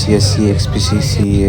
CSC XPCC